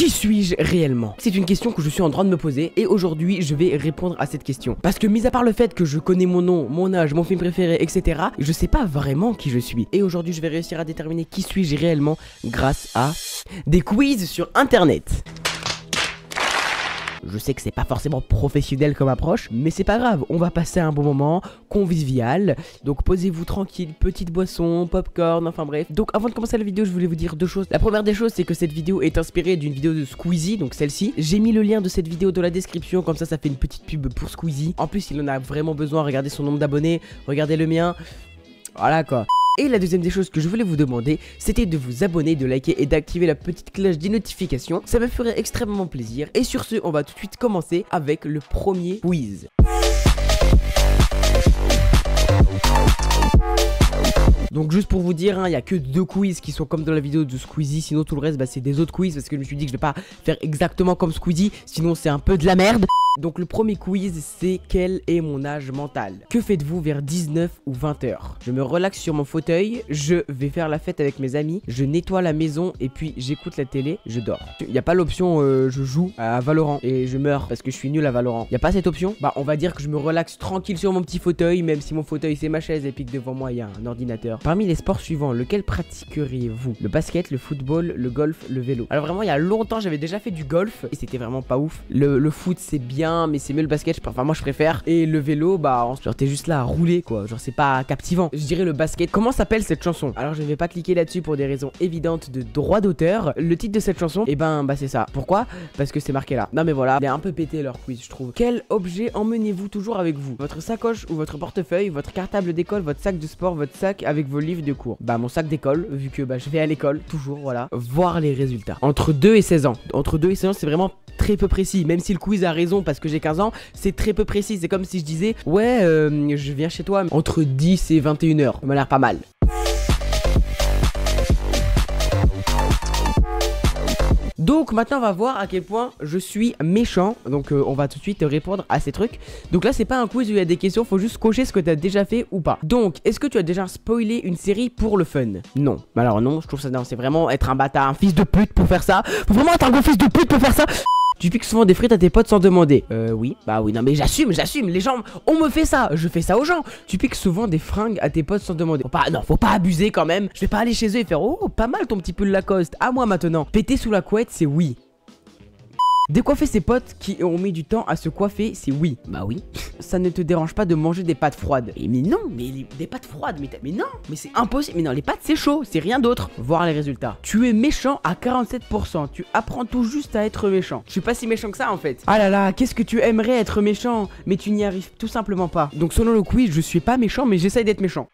Qui suis-je réellement? C'est une question que je suis en train de me poser et aujourd'hui je vais répondre à cette question. Parce que mis à part le fait que je connais mon nom, mon âge, mon film préféré, etc. je sais pas vraiment qui je suis. Et aujourd'hui je vais réussir à déterminer qui suis-je réellement grâce à des quiz sur internet. Je sais que c'est pas forcément professionnel comme approche, mais c'est pas grave, on va passer un bon moment convivial. Donc posez-vous tranquille, petite boisson, popcorn, enfin bref. Donc avant de commencer la vidéo, je voulais vous dire deux choses. La première des choses, c'est que cette vidéo est inspirée d'une vidéo de Squeezie, donc celle-ci. J'ai mis le lien de cette vidéo dans la description, comme ça fait une petite pub pour Squeezie. En plus, il en a vraiment besoin, regardez son nombre d'abonnés, regardez le mien. Voilà quoi. Et la deuxième des choses que je voulais vous demander, c'était de vous abonner, de liker et d'activer la petite cloche des notifications. Ça me ferait extrêmement plaisir. Et sur ce, on va tout de suite commencer avec le premier quiz. Donc juste pour vous dire, il n'y a que 2 quiz qui sont comme dans la vidéo de Squeezie. Sinon tout le reste, c'est des autres quiz parce que je me suis dit que je vais pas faire exactement comme Squeezie. Sinon c'est un peu de la merde. Donc le premier quiz, c'est quel est mon âge mental? Que faites-vous vers 19 ou 20 heures? Je me relaxe sur mon fauteuil, je vais faire la fête avec mes amis, je nettoie la maison et puis j'écoute la télé, je dors. Il n'y a pas l'option je joue à Valorant et je meurs parce que je suis nul à Valorant. Il n'y a pas cette option? Bah on va dire que je me relaxe tranquille sur mon petit fauteuil, même si mon fauteuil c'est ma chaise et puis que devant moi il y a un ordinateur. Parmi les sports suivants, lequel pratiqueriez-vous? Le basket, le football, le golf, le vélo? Alors vraiment il y a longtemps j'avais déjà fait du golf et c'était vraiment pas ouf. Le foot c'est bien mais c'est mieux le basket, enfin moi je préfère. Et le vélo, bah genre t'es juste là à rouler quoi, genre c'est pas captivant. Je dirais le basket. Comment s'appelle cette chanson? Alors je ne vais pas cliquer là-dessus pour des raisons évidentes de droit d'auteur. Le titre de cette chanson, et bah c'est ça. Pourquoi? Parce que c'est marqué là. Non mais voilà, il est un peu pété leur quiz je trouve. Quel objet emmenez-vous toujours avec vous? Votre sacoche ou votre portefeuille, votre cartable d'école, votre sac de sport, votre sac avec vos livres de cours? Bah mon sac d'école, vu que je vais à l'école, toujours, voilà. Voir les résultats. Entre 2 et 16 ans. Entre 2 et 16 ans c'est vraiment très peu précis, même si le quiz a raison parce que j'ai 15 ans, c'est très peu précis. C'est comme si je disais ouais je viens chez toi entre 10 et 21 heures. Ça m'a l'air pas mal. Donc maintenant on va voir à quel point je suis méchant. Donc on va tout de suite répondre à ces trucs. Donc là c'est pas un quiz où il y a des questions, faut juste cocher ce que tu as déjà fait ou pas. Donc est-ce que tu as déjà spoilé une série pour le fun? Non. Alors non, je trouve ça non, c'est vraiment être un bâtard, un fils de pute pour faire ça. Faut vraiment être un gros fils de pute pour faire ça. Tu piques souvent des frites à tes potes sans demander? Oui. Bah oui, non mais j'assume. Les gens, on me fait ça, je fais ça aux gens. Tu piques souvent des fringues à tes potes sans demander? Faut pas abuser quand même. Je vais pas aller chez eux et faire oh, pas mal ton petit pull Lacoste. À moi maintenant. Péter sous la couette, c'est oui. Décoiffer ses potes qui ont mis du temps à se coiffer, c'est oui. Bah oui. Ça ne te dérange pas de manger des pâtes froides? Mais non, mais des pâtes froides, mais non, mais c'est impossible. Mais non, les pâtes c'est chaud, c'est rien d'autre. Voir les résultats. Tu es méchant à 47%. Tu apprends tout juste à être méchant. Je suis pas si méchant que ça en fait. Ah là là, qu'est-ce que tu aimerais être méchant, mais tu n'y arrives tout simplement pas. Donc selon le quiz, je suis pas méchant, mais j'essaye d'être méchant.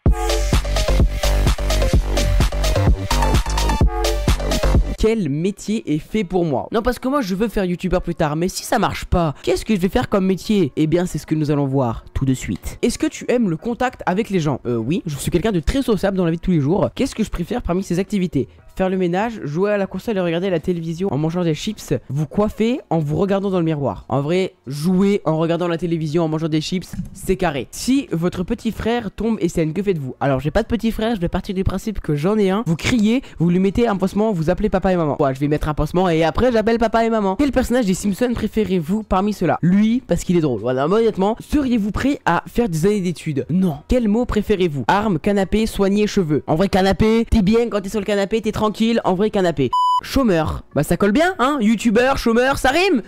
Quel métier est fait pour moi? Non parce que moi je veux faire youtubeur plus tard, mais si ça marche pas, qu'est-ce que je vais faire comme métier? Eh bien c'est ce que nous allons voir tout de suite. Est-ce que tu aimes le contact avec les gens? Oui, je suis quelqu'un de très sociable dans la vie de tous les jours. Qu'est-ce que je préfère parmi ces activités? Faire le ménage, jouer à la console et regarder la télévision en mangeant des chips, vous coiffer en vous regardant dans le miroir. En vrai, jouer en regardant la télévision en mangeant des chips, c'est carré. Si votre petit frère tombe et saigne, que faites-vous? Alors j'ai pas de petit frère, je vais partir du principe que j'en ai un. Vous criez, vous lui mettez un pansement, vous appelez papa et maman. Ouais, je vais mettre un pansement et après j'appelle papa et maman. Quel personnage des Simpsons préférez-vous parmi ceux-là? Lui, parce qu'il est drôle. Voilà, honnêtement, seriez-vous prêt à faire des années d'études? Non. Quel mot préférez-vous? Arme, canapé, soigner, cheveux. En vrai, canapé, t'es bien quand t'es sur le canapé, t'es tranquille. En vrai, canapé. Chômeur, bah ça colle bien, hein? Youtubeur, chômeur, ça rime.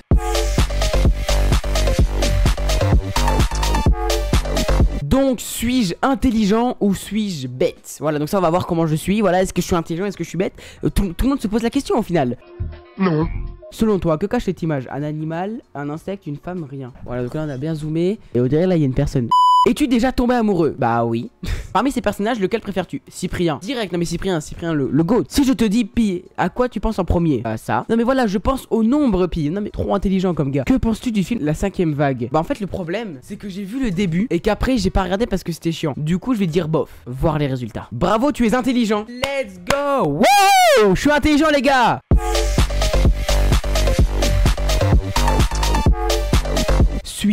Donc, suis-je intelligent ou suis-je bête? Voilà, donc ça on va voir comment je suis. Voilà, est-ce que je suis intelligent, est-ce que je suis bête? Tout le monde se pose la question au final. Non. Selon toi, que cache cette image? Un animal, un insecte, une femme, rien. Voilà, donc là on a bien zoomé. Et au derrière là il y a une personne. Es-tu déjà tombé amoureux? Bah oui. Parmi ces personnages, lequel préfères-tu? Cyprien. Direct, non mais Cyprien le GOAT. Si je te dis Pi, à quoi tu penses en premier? Ça. Non mais voilà, je pense au nombre Pi. Non mais trop intelligent comme gars. Que penses-tu du film La 5ème vague? Bah en fait le problème, c'est que j'ai vu le début et qu'après j'ai pas regardé parce que c'était chiant. Du coup je vais dire bof. Voir les résultats. Bravo, tu es intelligent. Let's go. Wow, je suis intelligent les gars.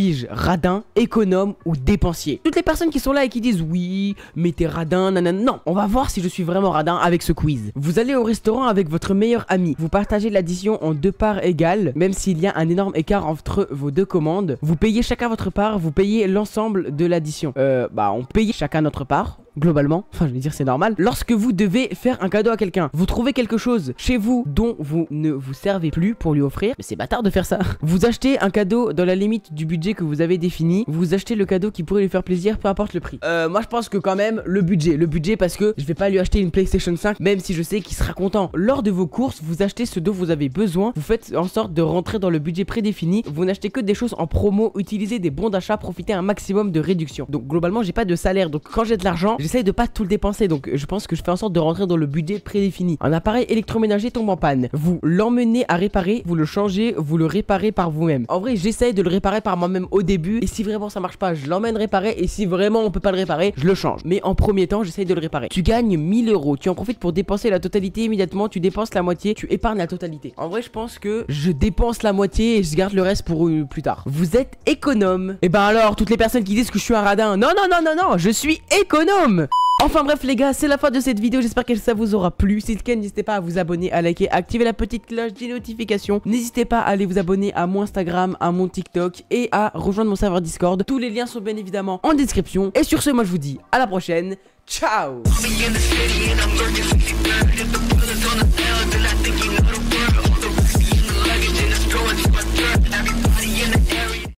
Suis-je radin, économe ou dépensier? Toutes les personnes qui sont là et qui disent oui, mais t'es radin, nanana. Non, on va voir si je suis vraiment radin avec ce quiz. Vous allez au restaurant avec votre meilleur ami. Vous partagez l'addition en 2 parts égales, même s'il y a un énorme écart entre vos 2 commandes. Vous payez chacun votre part, vous payez l'ensemble de l'addition. On paye chacun notre part. Globalement, enfin je vais dire c'est normal. Lorsque vous devez faire un cadeau à quelqu'un, vous trouvez quelque chose chez vous dont vous ne vous servez plus pour lui offrir, mais c'est bâtard de faire ça. Vous achetez un cadeau dans la limite du budget que vous avez défini. Vous achetez le cadeau qui pourrait lui faire plaisir, peu importe le prix. Moi je pense que quand même le budget parce que je vais pas lui acheter une PlayStation 5 même si je sais qu'il sera content. Lors de vos courses, vous achetez ce dont vous avez besoin. Vous faites en sorte de rentrer dans le budget prédéfini. Vous n'achetez que des choses en promo, utilisez des bons d'achat, profitez un maximum de réduction. Donc globalement j'ai pas de salaire, donc quand j'ai de l'argent, j'essaye de pas tout le dépenser, donc je pense que je fais en sorte de rentrer dans le budget prédéfini. Un appareil électroménager tombe en panne, vous l'emmenez à réparer, vous le changez, vous le réparez par vous-même. En vrai j'essaye de le réparer par moi-même au début, et si vraiment ça marche pas, je l'emmène réparer, et si vraiment on peut pas le réparer, je le change. Mais en premier temps j'essaye de le réparer. Tu gagnes 1000 euros, tu en profites pour dépenser la totalité immédiatement, tu dépenses la moitié, tu épargnes la totalité. En vrai je pense que je dépense la moitié et je garde le reste pour plus tard. Vous êtes économe. Et ben alors toutes les personnes qui disent que je suis un radin, non, je suis économe. Enfin bref les gars, c'est la fin de cette vidéo, j'espère que ça vous aura plu. Si c'est le cas, n'hésitez pas à vous abonner, à liker, à activer la petite cloche des notifications. N'hésitez pas à aller vous abonner à mon Instagram, à mon TikTok et à rejoindre mon serveur Discord. Tous les liens sont bien évidemment en description. Et sur ce, moi je vous dis à la prochaine, ciao. Everybody in the